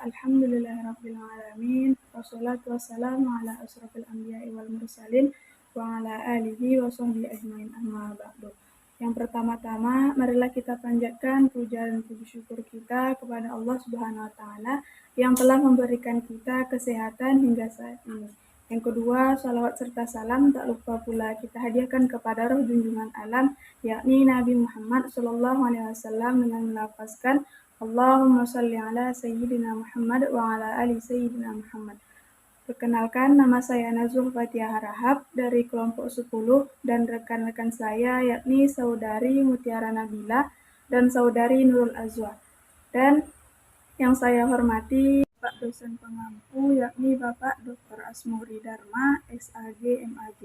Alhamdulillahirabbil alamin. Wassalatu wassalamu ala asyrofil anbiya'i wal mursalin wa ala alihi wa sahbihi ajmain, amma ba'du. Yang pertama-tama, marilah kita panjatkan puja dan puji syukur kita kepada Allah Subhanahu wa taala yang telah memberikan kita kesehatan hingga saat ini. Yang kedua, salawat serta salam tak lupa pula kita hadiahkan kepada roh junjungan alam, yakni Nabi Muhammad SAW dengan melafazkan Allahumma salli ala Sayyidina Muhammad wa ala ali Sayyidina Muhammad. Perkenalkan, nama saya Nazuh Fathia Harahap dari kelompok 10 dan rekan-rekan saya yakni Saudari Mutiara Nabila dan Saudari Nurul Azwa. Dan yang saya hormati Pak dosen pengampu yakni Bapak Dr. Asmuri Dharma, SAG, MAG.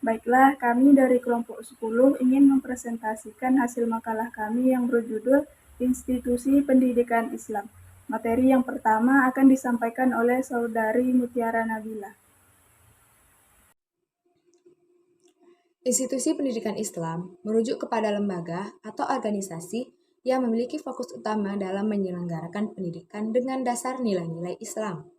Baiklah, kami dari kelompok 10 ingin mempresentasikan hasil makalah kami yang berjudul Institusi Pendidikan Islam. Materi yang pertama akan disampaikan oleh Saudari Mutiara Nabila. Institusi pendidikan Islam merujuk kepada lembaga atau organisasi yang memiliki fokus utama dalam menyelenggarakan pendidikan dengan dasar nilai-nilai Islam.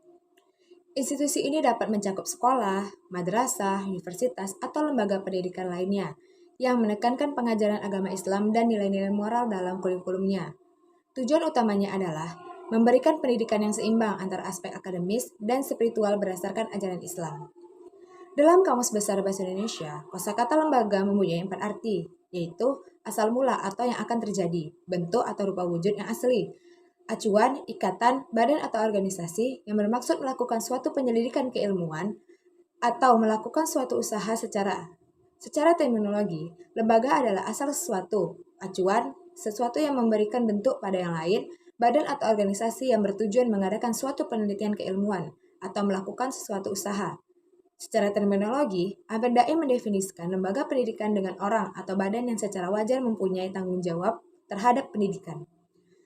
Institusi ini dapat mencakup sekolah, madrasah, universitas, atau lembaga pendidikan lainnya yang menekankan pengajaran agama Islam dan nilai-nilai moral dalam kurikulumnya. Tujuan utamanya adalah memberikan pendidikan yang seimbang antara aspek akademis dan spiritual berdasarkan ajaran Islam. Dalam Kamus Besar Bahasa Indonesia, kosakata lembaga mempunyai 4 arti, yaitu asal mula atau yang akan terjadi, bentuk atau rupa wujud yang asli, acuan, ikatan, badan atau organisasi yang bermaksud melakukan suatu penyelidikan keilmuan atau melakukan suatu usaha secara terminologi. Lembaga adalah asal sesuatu, acuan, sesuatu yang memberikan bentuk pada yang lain, badan atau organisasi yang bertujuan mengadakan suatu penelitian keilmuan atau melakukan sesuatu usaha. Secara terminologi, Ahmad Daim mendefinisikan lembaga pendidikan dengan orang atau badan yang secara wajar mempunyai tanggung jawab terhadap pendidikan.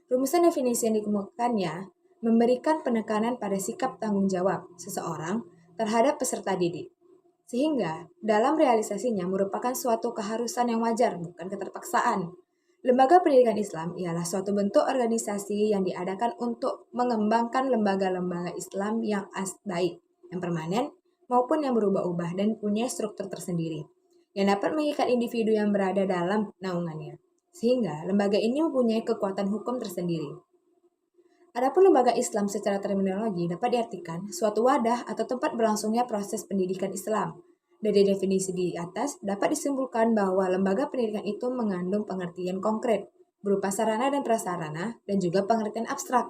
Rumusan definisi yang dikemukakannya memberikan penekanan pada sikap tanggung jawab seseorang terhadap peserta didik, sehingga dalam realisasinya merupakan suatu keharusan yang wajar, bukan keterpaksaan. Lembaga pendidikan Islam ialah suatu bentuk organisasi yang diadakan untuk mengembangkan lembaga-lembaga Islam yang baik, yang permanen, maupun yang berubah-ubah dan punya struktur tersendiri, yang dapat mengikat individu yang berada dalam naungannya, sehingga lembaga ini mempunyai kekuatan hukum tersendiri. Adapun lembaga Islam secara terminologi dapat diartikan suatu wadah atau tempat berlangsungnya proses pendidikan Islam. Dari definisi di atas, dapat disimpulkan bahwa lembaga pendidikan itu mengandung pengertian konkret, berupa sarana dan prasarana, dan juga pengertian abstrak.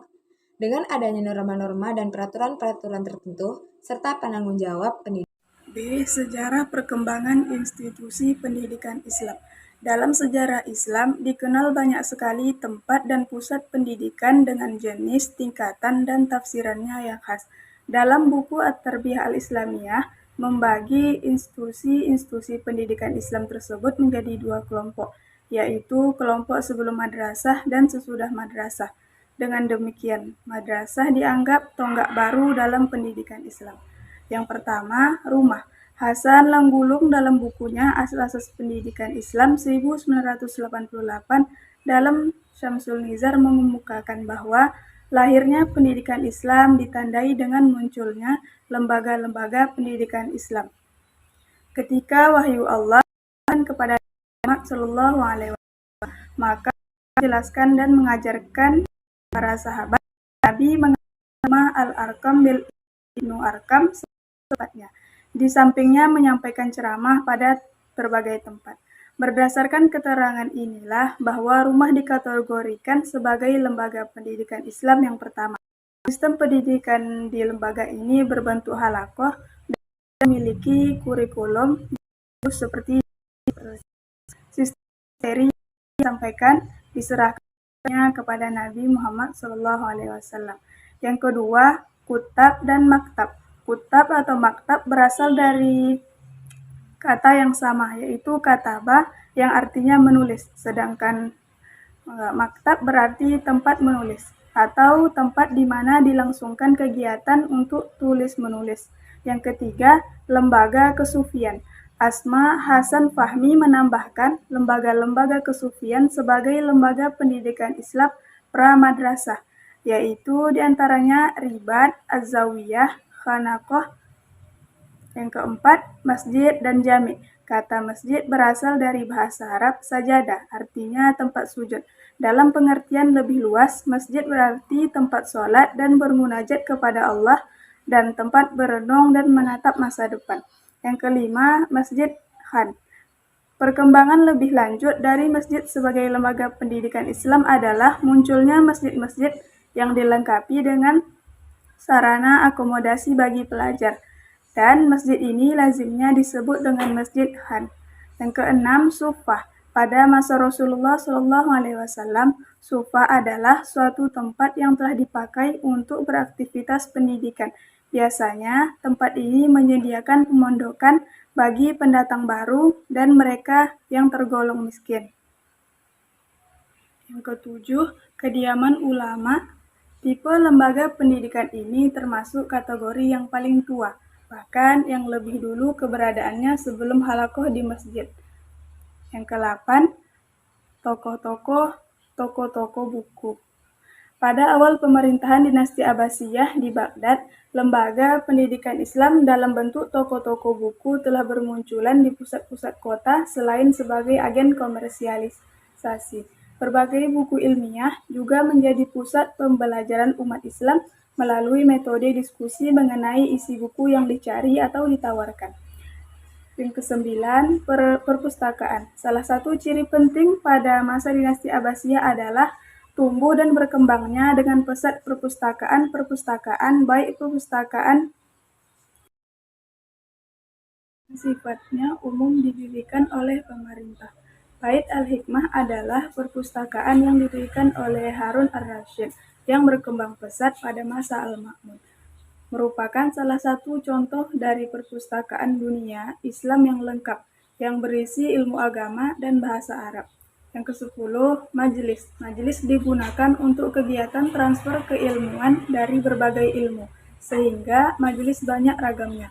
Dengan adanya norma-norma dan peraturan-peraturan tertentu, serta penanggung jawab pendidikan. B. Sejarah perkembangan institusi pendidikan Islam. Dalam sejarah Islam, dikenal banyak sekali tempat dan pusat pendidikan dengan jenis, tingkatan, dan tafsirannya yang khas. Dalam buku At-Tarbiyah Al-Islamiyah, membagi institusi pendidikan Islam tersebut menjadi 2 kelompok, yaitu kelompok sebelum madrasah dan sesudah madrasah. Dengan demikian, madrasah dianggap tonggak baru dalam pendidikan Islam. Yang pertama, rumah. Hasan Langgulung dalam bukunya Asas-Asas Pendidikan Islam 1988 dalam Syamsul Nizar mengemukakan bahwa lahirnya pendidikan Islam ditandai dengan munculnya lembaga-lembaga pendidikan Islam. Ketika wahyu Allah kepada Muhammad SAW, maka menjelaskan dan mengajarkan para sahabat, Nabi mengenal Al-Arqam bil Ibnu Arkam sepatnya. Di sampingnya menyampaikan ceramah pada berbagai tempat. Berdasarkan keterangan inilah bahwa rumah dikategorikan sebagai lembaga pendidikan Islam yang pertama. Sistem pendidikan di lembaga ini berbentuk halakoh dan memiliki kurikulum seperti sistem seri disampaikan diserahkannya kepada Nabi Muhammad SAW. Yang kedua, kutab dan maktab. Kutab atau maktab berasal dari kata yang sama, yaitu kataba yang artinya menulis, sedangkan maktab berarti tempat menulis atau tempat di mana dilangsungkan kegiatan untuk tulis-menulis. Yang ketiga, lembaga kesufian. Asma Hasan Fahmi menambahkan lembaga-lembaga kesufian sebagai lembaga pendidikan Islam pra-madrasah yaitu diantaranya ribat, az-zawiyah, khanaqah. Yang keempat, masjid dan jami'. Kata masjid berasal dari bahasa Arab sajadah, artinya tempat sujud. Dalam pengertian lebih luas, masjid berarti tempat sholat dan bermunajat kepada Allah dan tempat berenung dan menatap masa depan. Yang kelima, masjid khan. Perkembangan lebih lanjut dari masjid sebagai lembaga pendidikan Islam adalah munculnya masjid-masjid yang dilengkapi dengan sarana akomodasi bagi pelajar. Dan masjid ini lazimnya disebut dengan Masjid Khan. Yang keenam, sufah. Pada masa Rasulullah SAW, sufah adalah suatu tempat yang telah dipakai untuk beraktivitas pendidikan. Biasanya, tempat ini menyediakan pemondokan bagi pendatang baru dan mereka yang tergolong miskin. Yang ketujuh, kediaman ulama. Tipe lembaga pendidikan ini termasuk kategori yang paling tua, bahkan yang lebih dulu keberadaannya sebelum halakoh di masjid. Yang ke-8, toko-toko buku. Pada awal pemerintahan dinasti Abbasiyah di Baghdad, lembaga pendidikan Islam dalam bentuk toko-toko buku telah bermunculan di pusat-pusat kota selain sebagai agen komersialisasi. Berbagai buku ilmiah juga menjadi pusat pembelajaran umat Islam melalui metode diskusi mengenai isi buku yang dicari atau ditawarkan. Yang ke-9, perpustakaan. Salah satu ciri penting pada masa dinasti Abbasiyah adalah tumbuh dan berkembangnya dengan pesat perpustakaan, baik perpustakaan sifatnya umum didirikan oleh pemerintah. Bait Al-Hikmah adalah perpustakaan yang didirikan oleh Harun ar-Rasyid yang berkembang pesat pada masa Al-Ma'mun. Merupakan salah satu contoh dari perpustakaan dunia Islam yang lengkap, yang berisi ilmu agama dan bahasa Arab. Yang ke-10, majelis. Majelis digunakan untuk kegiatan transfer keilmuan dari berbagai ilmu, sehingga majelis banyak ragamnya.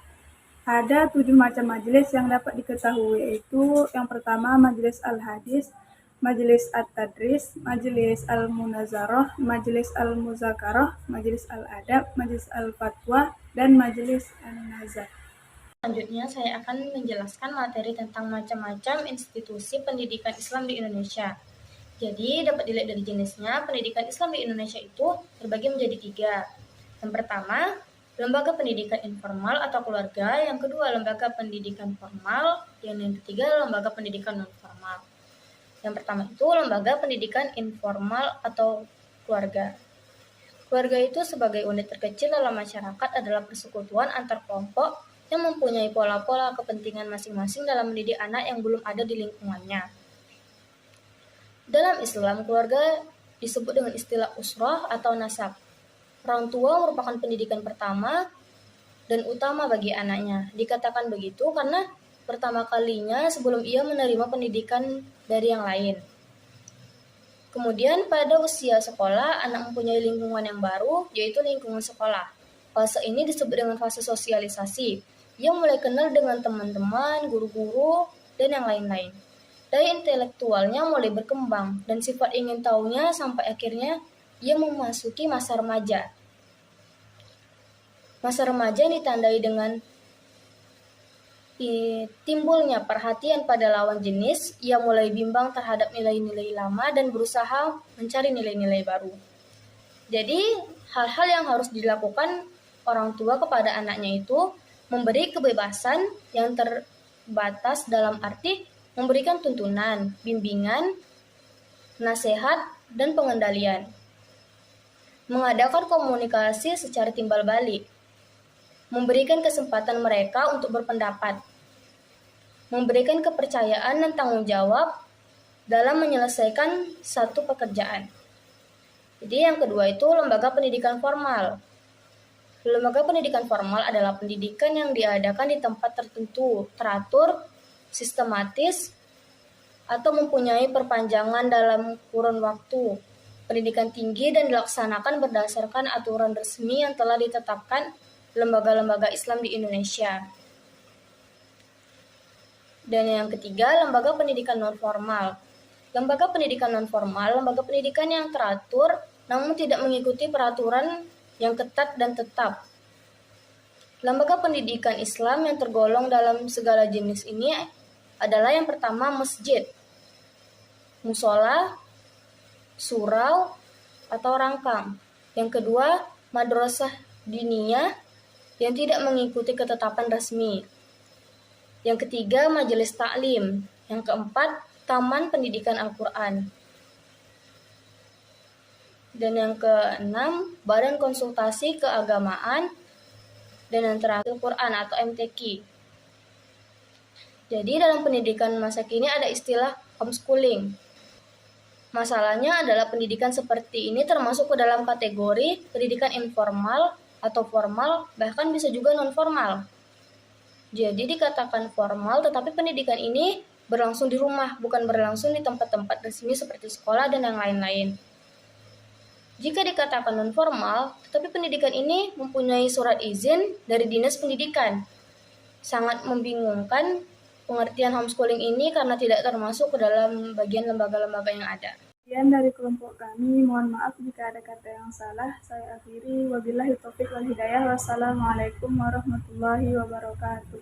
Ada 7 macam majelis yang dapat diketahui, yaitu yang pertama majelis al-hadis, majelis at-tadris, majelis al-munazarah, majelis al-muzakarah, majelis al-adab, majelis al-fatwa, dan majelis an-nazar. Selanjutnya, saya akan menjelaskan materi tentang macam-macam institusi pendidikan Islam di Indonesia. Jadi, dapat dilihat dari jenisnya, pendidikan Islam di Indonesia itu terbagi menjadi 3. Yang pertama, lembaga pendidikan informal atau keluarga. Yang kedua, lembaga pendidikan formal. Dan yang ketiga, lembaga pendidikan non-formal. Yang pertama itu lembaga pendidikan informal atau keluarga. Keluarga itu sebagai unit terkecil dalam masyarakat adalah persekutuan antar kelompok yang mempunyai pola-pola kepentingan masing-masing dalam mendidik anak yang belum ada di lingkungannya. Dalam Islam, keluarga disebut dengan istilah usrah atau nasab. Orang tua merupakan pendidikan pertama dan utama bagi anaknya. Dikatakan begitu karena pertama kalinya sebelum ia menerima pendidikan dari yang lain. Kemudian pada usia sekolah, anak mempunyai lingkungan yang baru, yaitu lingkungan sekolah. Fase ini disebut dengan fase sosialisasi. Ia mulai kenal dengan teman-teman, guru-guru, dan yang lain-lain. Daya intelektualnya mulai berkembang, dan sifat ingin tahunya sampai akhirnya ia memasuki masa remaja. Masa remaja ditandai dengan timbulnya perhatian pada lawan jenis, ia mulai bimbang terhadap nilai-nilai lama dan berusaha mencari nilai-nilai baru. Jadi, hal-hal yang harus dilakukan orang tua kepada anaknya itu memberi kebebasan yang terbatas dalam arti memberikan tuntunan, bimbingan, nasihat, dan pengendalian. Mengadakan komunikasi secara timbal balik. Memberikan kesempatan mereka untuk berpendapat, memberikan kepercayaan dan tanggung jawab dalam menyelesaikan satu pekerjaan. Jadi yang kedua itu lembaga pendidikan formal. Lembaga pendidikan formal adalah pendidikan yang diadakan di tempat tertentu, teratur, sistematis, atau mempunyai perpanjangan dalam kurun waktu. Pendidikan tinggi dan dilaksanakan berdasarkan aturan resmi yang telah ditetapkan lembaga-lembaga Islam di Indonesia. Dan yang ketiga, lembaga pendidikan non-formal. Lembaga pendidikan non-formal, lembaga pendidikan yang teratur namun tidak mengikuti peraturan yang ketat dan tetap. Lembaga pendidikan Islam yang tergolong dalam segala jenis ini adalah yang pertama masjid, musola, surau, atau rangkang. Yang kedua, madrasah diniyah yang tidak mengikuti ketetapan resmi. Yang ketiga, majelis taklim. Yang keempat, taman pendidikan Al-Quran. Dan yang keenam, badan konsultasi keagamaan. Dan yang terakhir, Quran atau MTQ. Jadi dalam pendidikan masa kini ada istilah homeschooling. Masalahnya adalah pendidikan seperti ini termasuk ke dalam kategori pendidikan informal atau formal, bahkan bisa juga non-formal. Jadi dikatakan formal, tetapi pendidikan ini berlangsung di rumah, bukan berlangsung di tempat-tempat resmi seperti sekolah dan yang lain-lain. Jika dikatakan non-formal, tetapi pendidikan ini mempunyai surat izin dari Dinas Pendidikan. Sangat membingungkan pengertian homeschooling ini karena tidak termasuk ke dalam bagian lembaga-lembaga yang ada. Sekian dari kelompok kami, mohon maaf jika ada kata yang salah. Saya akhiri, wabillahi taufiq wal hidayah. Wassalamualaikum warahmatullahi wabarakatuh.